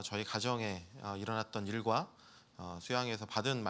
저희 가정에 일어났던 일과 수양회에서 받은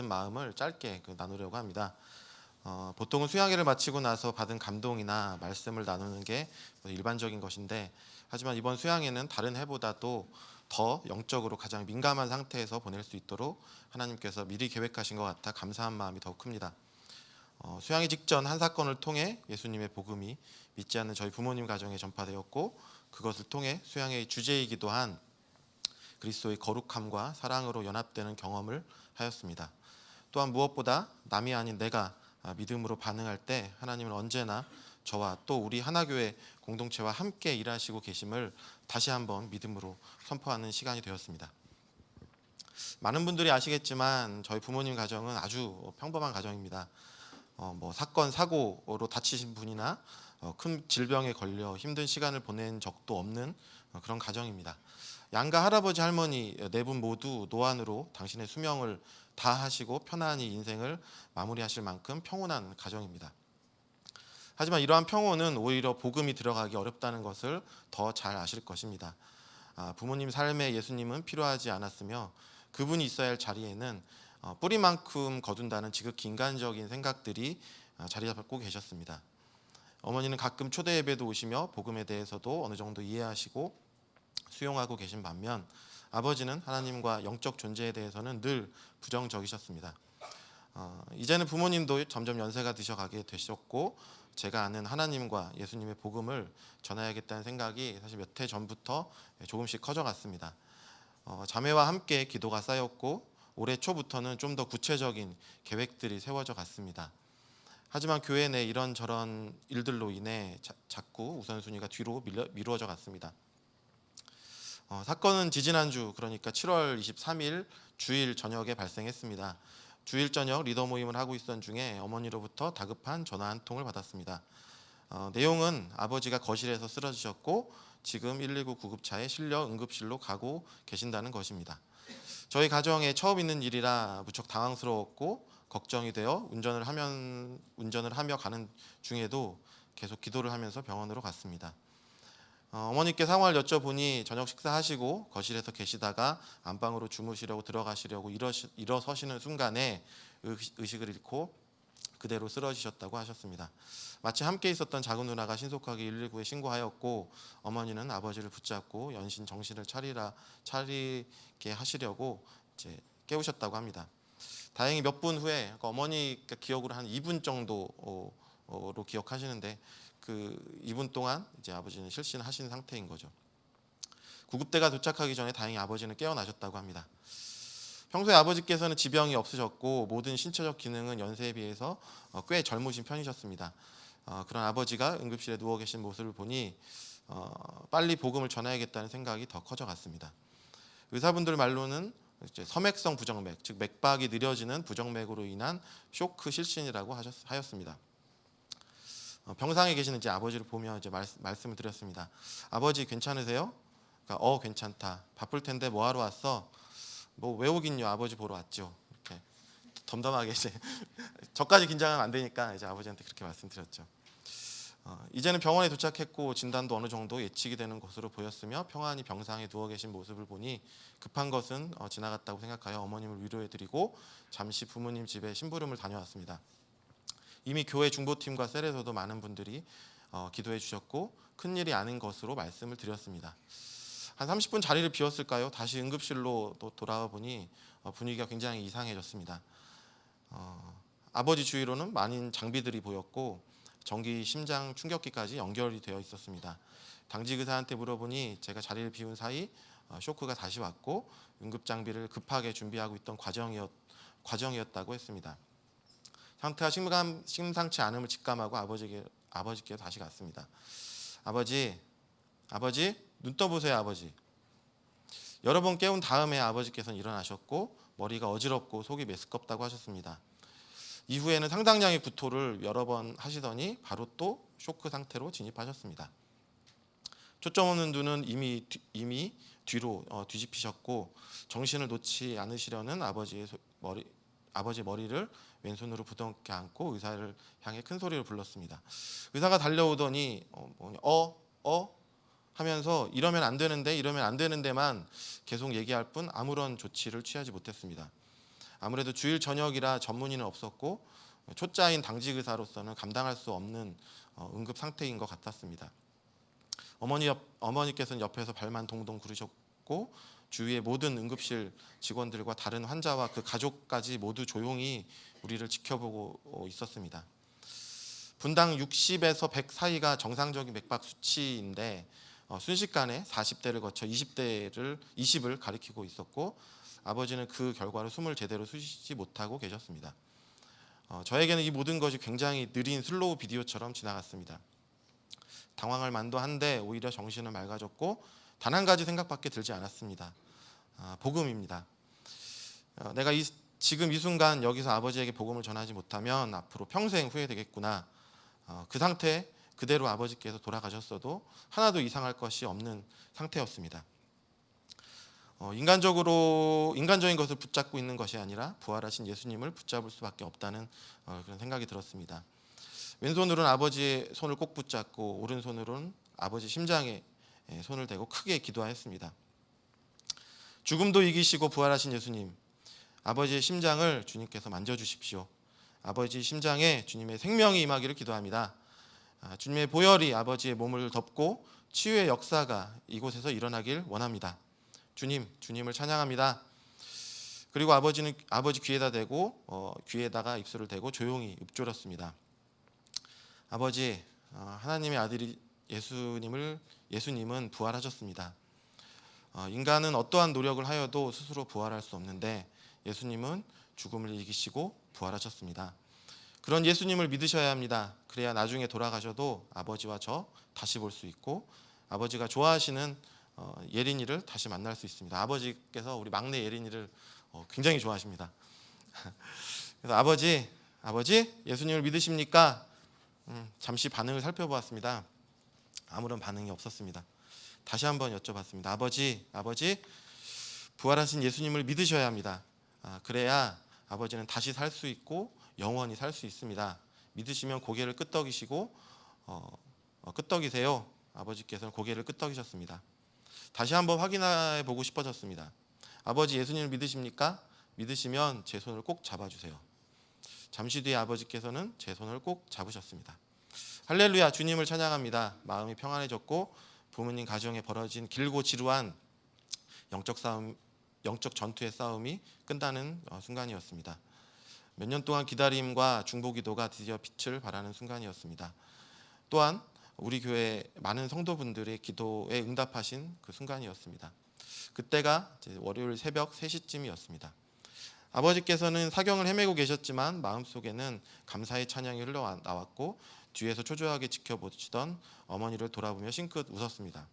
마음을 짧게 나누려고 합니다. 보통은 수양회를 마치고 나서 받은 감동이나 말씀을 나누는 게 일반적인 것인데, 하지만 이번 수양회는 다른 해보다도 더 영적으로 가장 민감한 상태에서 보낼 수 있도록 하나님께서 미리 계획하신 것 같아 감사한 마음이 더욱 큽니다. 수양회 직전 한 사건을 통해 예수님의 복음이 믿지 않는 저희 부모님 가정에 전파되었고, 그것을 통해 수양회의 주제이기도 한 그리스도의 거룩함과 사랑으로 연합되는 경험을 하였습니다. 또한 무엇보다 남이 아닌 내가 믿음으로 반응할 때 하나님은 언제나 저와 또 우리 하나교회 공동체와 함께 일하시고 계심을 다시 한번 믿음으로 선포하는 시간이 되었습니다. 많은 분들이 아시겠지만 저희 부모님 가정은 아주 평범한 가정입니다. 사건 사고로 다치신 분이나 큰 질병에 걸려 힘든 시간을 보낸 적도 없는 그런 가정입니다. 양가 할아버지 할머니 네 분 모두 노안으로 당신의 수명을 다하시고 편안히 인생을 마무리하실 만큼 평온한 가정입니다. 하지만 이러한 평온은 오히려 복음이 들어가기 어렵다는 것을 더 잘 아실 것입니다. 부모님 삶에 예수님은 필요하지 않았으며, 그분이 있어야 할 자리에는 뿌리만큼 거둔다는 지극히 인간적인 생각들이 자리 잡고 계셨습니다. 어머니는 가끔 초대 예배도 오시며 복음에 대해서도 어느 정도 이해하시고 수용하고 계신 반면, 아버지는 하나님과 영적 존재에 대해서는 늘 부정적이셨습니다. 이제는 부모님도 점점 연세가 드셔가게 되셨고, 제가 아는 하나님과 예수님의 복음을 전해야겠다는 생각이 사실 몇 해 전부터 조금씩 커져갔습니다. 자매와 함께 기도가 쌓였고, 올해 초부터는 좀 더 구체적인 계획들이 세워져 갔습니다. 하지만 교회 내 이런저런 일들로 인해 자꾸 우선순위가 뒤로 미루어져 갔습니다. 사건은 지지난주, 그러니까 7월 23일 주일 저녁에 발생했습니다. 주일 저녁 리더 모임을 하고 있던 중에 어머니로부터 다급한 전화 한 통을 받았습니다. 내용은 아버지가 거실에서 쓰러지셨고 지금 119 구급차에 실려 응급실로 가고 계신다는 것입니다. 저희 가정에 처음 있는 일이라 무척 당황스러웠고 걱정이 되어 운전을 하며 가는 중에도 계속 기도를 하면서 병원으로 갔습니다. 어머니께 상황을 여쭤보니 저녁 식사하시고 거실에서 계시다가 안방으로 주무시려고 들어가시려고 일어서시는 순간에 의식을 잃고 그대로 쓰러지셨다고 하셨습니다. 마치 함께 있었던 작은 누나가 신속하게 119에 신고하였고, 어머니는 아버지를 붙잡고 연신 정신을 차리게 하시려고 이제 깨우셨다고 합니다. 다행히 몇 분 후에 어머니가 기억으로 한 2분 정도로 기억하시는데, 그 2분 동안 이제 아버지는 실신하신 상태인 거죠. 구급대가 도착하기 전에 다행히 아버지는 깨어나셨다고 합니다. 평소에 아버지께서는 지병이 없으셨고 모든 신체적 기능은 연세에 비해서 꽤 젊으신 편이셨습니다. 그런 아버지가 응급실에 누워 계신 모습을 보니 빨리 복음을 전해야겠다는 생각이 더 커져갔습니다. 의사분들 말로는 이제 섬액성 부정맥, 즉 맥박이 느려지는 부정맥으로 인한 쇼크 실신이라고 하였습니다. 병상에 계시는 이제 아버지를 보며 이제 말씀을 드렸습니다. 아버지 괜찮으세요? 그러니까 괜찮다. 바쁠 텐데 뭐 하러 왔어? 뭐 왜 오긴요? 아버지 보러 왔죠. 이렇게 덤덤하게 이제 저까지 긴장하면 안 되니까 이제 아버지한테 그렇게 말씀드렸죠. 이제는 병원에 도착했고 진단도 어느 정도 예측이 되는 것으로 보였으며 평안히 병상에 누워 계신 모습을 보니 급한 것은 지나갔다고 생각하여 어머님을 위로해드리고 잠시 부모님 집에 심부름을 다녀왔습니다. 이미 교회 중보팀과 셀에서도 많은 분들이 기도해 주셨고 큰일이 아닌 것으로 말씀을 드렸습니다. 한 30분 자리를 비웠을까요? 다시 응급실로 돌아와 보니 분위기가 굉장히 이상해졌습니다. 아버지 주위로는 많은 장비들이 보였고 전기 심장 충격기까지 연결이 되어 있었습니다. 당직 의사한테 물어보니 제가 자리를 비운 사이 쇼크가 다시 왔고 응급 장비를 급하게 준비하고 있던 과정이었다고 했습니다. 상태가 심상치 않음을 직감하고 아버지께 다시 갔습니다. 아버지 눈 떠보세요. 아버지. 여러 번 깨운 다음에 아버지께서는 일어나셨고 머리가 어지럽고 속이 메스껍다고 하셨습니다. 이후에는 상당량의 구토를 여러 번 하시더니 바로 또 쇼크 상태로 진입하셨습니다. 초점 없는 눈은 이미 뒤로 뒤집히셨고 정신을 놓지 않으시려는 아버지의 머리를 왼손으로 부둥켜 안고 의사를 향해 큰 소리로 불렀습니다. 의사가 달려오더니 하면서 이러면 안 되는데 이러면 안 되는데만 계속 얘기할 뿐 아무런 조치를 취하지 못했습니다. 아무래도 주일 저녁이라 전문의는 없었고 초짜인 당직 의사로서는 감당할 수 없는 응급 상태인 것 같았습니다. 어머니께서는 옆에서 발만 동동 구르셨고 주위의 모든 응급실 직원들과 다른 환자와 그 가족까지 모두 조용히 우리를 지켜보고 있었습니다. 분당 60에서 100 사이가 정상적인 맥박 수치인데 순식간에 40대를 거쳐 20을 가리키고 있었고 아버지는 그 결과로 숨을 제대로 쉬지 못하고 계셨습니다. 저에게는 이 모든 것이 굉장히 느린 슬로우 비디오처럼 지나갔습니다. 당황할 만도 한데 오히려 정신은 맑아졌고 단 한 가지 생각밖에 들지 않았습니다. 복음입니다. 내가 지금 이 순간 여기서 아버지에게 복음을 전하지 못하면 앞으로 평생 후회되겠구나. 그 상태 그대로 아버지께서 돌아가셨어도 하나도 이상할 것이 없는 상태였습니다. 인간적인 것을 붙잡고 있는 것이 아니라 부활하신 예수님을 붙잡을 수밖에 없다는 그런 생각이 들었습니다. 왼손으로는 아버지의 손을 꼭 붙잡고 오른손으로는 아버지 심장에 손을 대고 크게 기도하였습니다. 죽음도 이기시고 부활하신 예수님, 아버지의 심장을 주님께서 만져주십시오. 아버지 심장에 주님의 생명이 임하기를 기도합니다. 주님의 보혈이 아버지의 몸을 덮고 치유의 역사가 이곳에서 일어나길 원합니다. 주님을 찬양합니다. 그리고 아버지 귀에다 대고 귀에다가 입술을 대고 조용히 읊조렸습니다. 아버지, 하나님의 아들이 예수님은 부활하셨습니다. 인간은 어떠한 노력을 하여도 스스로 부활할 수 없는데 예수님은 죽음을 이기시고 부활하셨습니다. 그런 예수님을 믿으셔야 합니다. 그래야 나중에 돌아가셔도 아버지와 저 다시 볼 수 있고 아버지가 좋아하시는 예린이를 다시 만날 수 있습니다. 아버지께서 우리 막내 예린이를 굉장히 좋아하십니다. 그래서 아버지 예수님을 믿으십니까? 잠시 반응을 살펴보았습니다. 아무런 반응이 없었습니다. 다시 한번 여쭤봤습니다. 아버지 부활하신 예수님을 믿으셔야 합니다. 그래야 아버지는 다시 살 수 있고 영원히 살 수 있습니다. 믿으시면 고개를 끄덕이시고 끄덕이세요. 아버지께서는 고개를 끄덕이셨습니다. 다시 한번 확인해 보고 싶어졌습니다. 아버지 예수님을 믿으십니까? 믿으시면 제 손을 꼭 잡아주세요. 잠시 뒤에 아버지께서는 제 손을 꼭 잡으셨습니다. 할렐루야, 주님을 찬양합니다. 마음이 평안해졌고 부모님 가정에 벌어진 길고 지루한 영적 전투의 싸움이 끝나는 순간이었습니다. 몇 년 동안 기다림과 중보기도가 드디어 빛을 발하는 순간이었습니다. 또한 우리 교회 많은 성도분들의 기도에 응답하신 그 순간이었습니다. 그때가 월요일 새벽 3시쯤이었습니다. 아버지께서는 사경을 헤매고 계셨지만 마음속에는 감사의 찬양이 흘러나왔고 뒤에서 초조하게 지켜보시던 어머니를 돌아보며 싱긋 웃었습니다.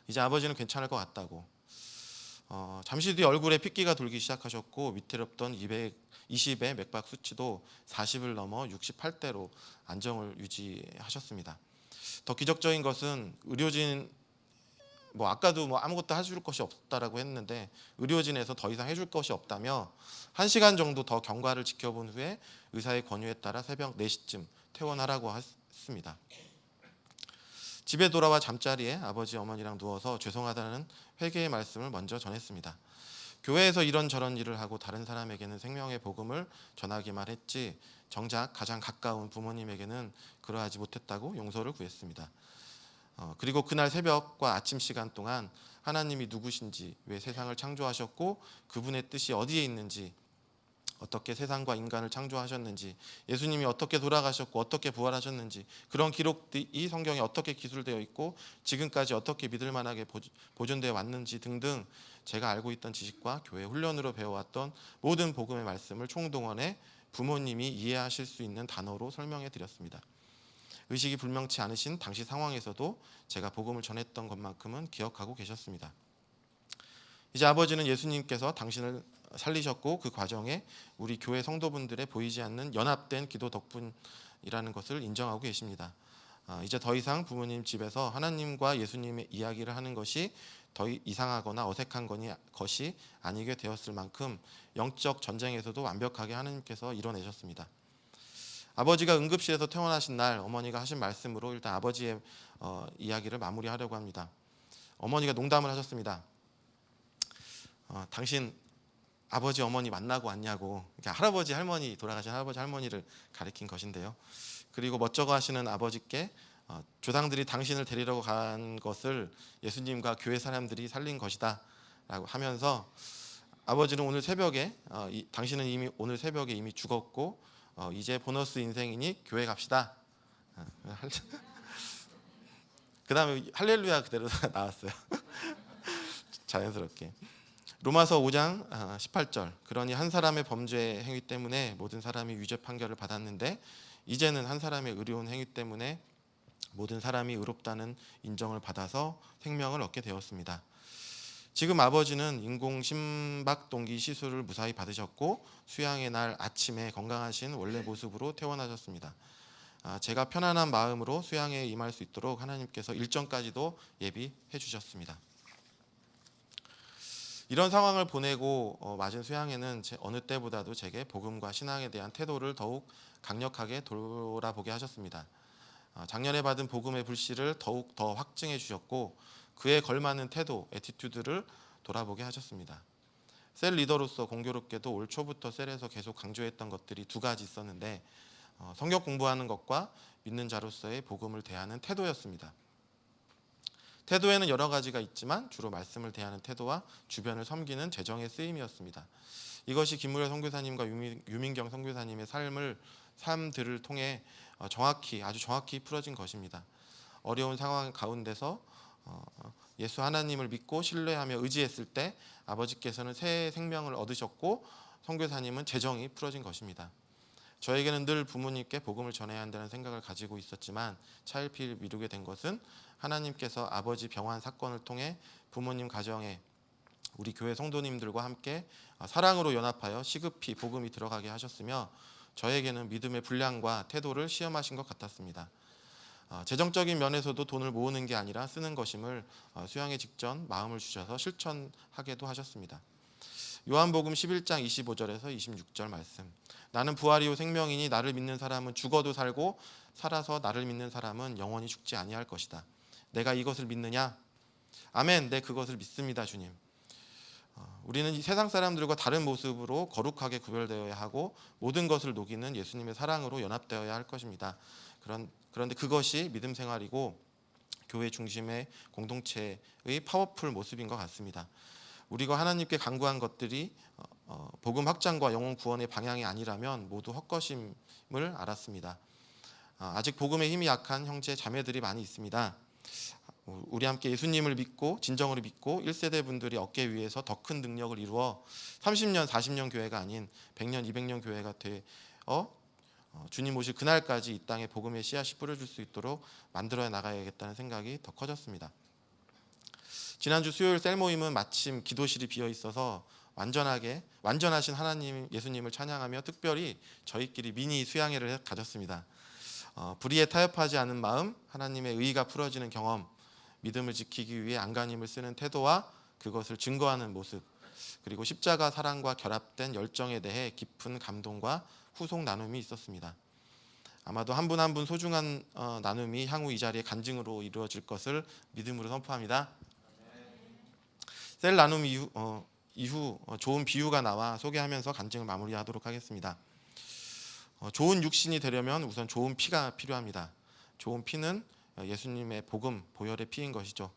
이제 아버지는 괜찮을 것 같다고. 잠시 뒤 얼굴에 핏기가 돌기 시작하셨고 위태롭던 220의 맥박 수치도 40을 넘어 68대로 안정을 유지하셨습니다. 더 기적적인 것은 의료진 아까도 아무것도 해줄 것이 없다라고 했는데 의료진에서 더 이상 해줄 것이 없다며 1시간 정도 더 경과를 지켜본 후에 의사의 권유에 따라 새벽 4시쯤 퇴원하라고 했습니다. 집에 돌아와 잠자리에 아버지 어머니랑 누워서 죄송하다는 회개의 말씀을 먼저 전했습니다. 교회에서 이런저런 일을 하고 다른 사람에게는 생명의 복음을 전하기만 했지 정작 가장 가까운 부모님에게는 그러하지 못했다고 용서를 구했습니다. 그리고 그날 새벽과 아침 시간 동안 하나님이 누구신지, 왜 세상을 창조하셨고 그분의 뜻이 어디에 있는지, 어떻게 세상과 인간을 창조하셨는지, 예수님이 어떻게 돌아가셨고 어떻게 부활하셨는지, 그런 기록이 성경에 어떻게 기술되어 있고 지금까지 어떻게 믿을 만하게 보존되어 왔는지 등등 제가 알고 있던 지식과 교회 훈련으로 배워왔던 모든 복음의 말씀을 총동원해 부모님이 이해하실 수 있는 단어로 설명해 드렸습니다. 의식이 불명치 않으신 당시 상황에서도 제가 복음을 전했던 것만큼은 기억하고 계셨습니다. 이제 아버지는 예수님께서 당신을 살리셨고 그 과정에 우리 교회 성도분들의 보이지 않는 연합된 기도 덕분이라는 것을 인정하고 계십니다. 이제 더 이상 부모님 집에서 하나님과 예수님의 이야기를 하는 것이 더 이상하거나 어색한 것이 아니게 되었을 만큼 영적 전쟁에서도 완벽하게 하나님께서 이뤄내셨습니다. 아버지가 응급실에서 퇴원하신 날 어머니가 하신 말씀으로 일단 아버지의 이야기를 마무리하려고 합니다. 어머니가 농담을 하셨습니다. 당신 아버지 어머니 만나고 왔냐고. 그러니까 할아버지 할머니, 돌아가신 할아버지 할머니를 가리킨 것인데요. 그리고 멋쩍어 하시는 아버지께 조상들이 당신을 데리러 간 것을 예수님과 교회 사람들이 살린 것이다 라고 하면서 아버지는 오늘 새벽에 당신은 이미 오늘 새벽에 이미 죽었고 이제 보너스 인생이니 교회 갑시다. 그 다음에 할렐루야 그대로 나왔어요. 자연스럽게. 로마서 5장 18절. 그러니 한 사람의 범죄 행위 때문에 모든 사람이 유죄 판결을 받았는데 이제는 한 사람의 의로운 행위 때문에 모든 사람이 의롭다는 인정을 받아서 생명을 얻게 되었습니다. 지금 아버지는 인공 심박동기 시술을 무사히 받으셨고 수양의 날 아침에 건강하신 원래 모습으로 퇴원하셨습니다. 제가 편안한 마음으로 수양에 임할 수 있도록 하나님께서 일정까지도 예비해 주셨습니다. 이런 상황을 보내고 맞은 수양에는 어느 때보다도 제게 복음과 신앙에 대한 태도를 더욱 강력하게 돌아보게 하셨습니다. 작년에 받은 복음의 불씨를 더욱 더 확증해 주셨고 그에 걸맞는 태도, 애티튜드를 돌아보게 하셨습니다. 셀 리더로서 공교롭게도 올 초부터 셀에서 계속 강조했던 것들이 두 가지 있었는데 성경 공부하는 것과 믿는 자로서의 복음을 대하는 태도였습니다. 태도에는 여러 가지가 있지만 주로 말씀을 대하는 태도와 주변을 섬기는 재정의 쓰임이었습니다. 이것이 김무려 선교사님과 유민경 선교사님의 삶들을 통해 아주 정확히 풀어진 것입니다. 어려운 상황 가운데서 예수 하나님을 믿고 신뢰하며 의지했을 때 아버지께서는 새 생명을 얻으셨고 선교사님은 재정이 풀어진 것입니다. 저에게는 늘 부모님께 복음을 전해야 한다는 생각을 가지고 있었지만 차일피일 미루게 된 것은 하나님께서 아버지 병환 사건을 통해 부모님 가정에 우리 교회 성도님들과 함께 사랑으로 연합하여 시급히 복음이 들어가게 하셨으며 저에게는 믿음의 분량과 태도를 시험하신 것 같았습니다. 재정적인 면에서도 돈을 모으는 게 아니라 쓰는 것임을 수양의 직전 마음을 주셔서 실천하게도 하셨습니다. 요한복음 11장 25절에서 26절 말씀. 나는 부활이요 생명이니 나를 믿는 사람은 죽어도 살고 살아서 나를 믿는 사람은 영원히 죽지 아니할 것이다. 내가 이것을 믿느냐? 아멘, 네 그것을 믿습니다 주님. 우리는 이 세상 사람들과 다른 모습으로 거룩하게 구별되어야 하고 모든 것을 녹이는 예수님의 사랑으로 연합되어야 할 것입니다. 그런데 그것이 믿음 생활이고 교회 중심의 공동체의 파워풀 모습인 것 같습니다. 우리가 하나님께 간구한 것들이 복음 확장과 영혼 구원의 방향이 아니라면 모두 헛것임을 알았습니다. 아직 복음의 힘이 약한 형제 자매들이 많이 있습니다. 우리 함께 예수님을 믿고 진정으로 믿고 1세대 분들이 얻기 위해서 더 큰 능력을 이루어 30년 40년 교회가 아닌 100년 200년 교회가 되어 주님 오실 그날까지 이 땅에 복음의 씨앗이 뿌려질 수 있도록 만들어 나가야겠다는 생각이 더 커졌습니다. 지난주 수요일 셀 모임은 마침 기도실이 비어 있어서 완전하신 하나님 예수님을 찬양하며 특별히 저희끼리 미니 수양회를 가졌습니다. 불의에 타협하지 않은 마음, 하나님의 의가 풀어지는 경험, 믿음을 지키기 위해 안간힘을 쓰는 태도와 그것을 증거하는 모습, 그리고 십자가 사랑과 결합된 열정에 대해 깊은 감동과 후속 나눔이 있었습니다. 아마도 한 분 한 분 소중한 나눔이 향후 이 자리의 간증으로 이루어질 것을 믿음으로 선포합니다. 셀 나눔 이후 좋은 비유가 나와 소개하면서 간증을 마무리하도록 하겠습니다. 좋은 육신이 되려면 우선 좋은 피가 필요합니다. 좋은 피는 예수님의 복음, 보혈의 피인 것이죠.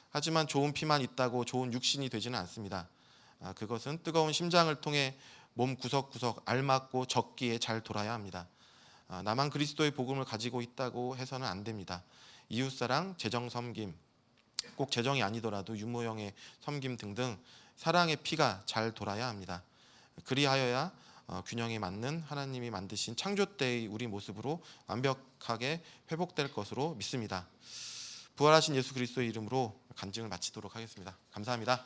하지만 좋은 피만 있다고 좋은 육신이 되지는 않습니다. 그것은 뜨거운 심장을 통해 몸 구석구석 알맞고 적기에 잘 돌아야 합니다. 나만 그리스도의 복음을 가지고 있다고 해서는 안 됩니다. 이웃사랑, 재정섬김, 꼭 재정이 아니더라도 유모형의 섬김 등등 사랑의 피가 잘 돌아야 합니다. 그리하여야 균형에 맞는 하나님이 만드신 창조 때의 우리 모습으로 완벽하게 회복될 것으로 믿습니다. 부활하신 예수 그리스도의 이름으로 간증을 마치도록 하겠습니다. 감사합니다.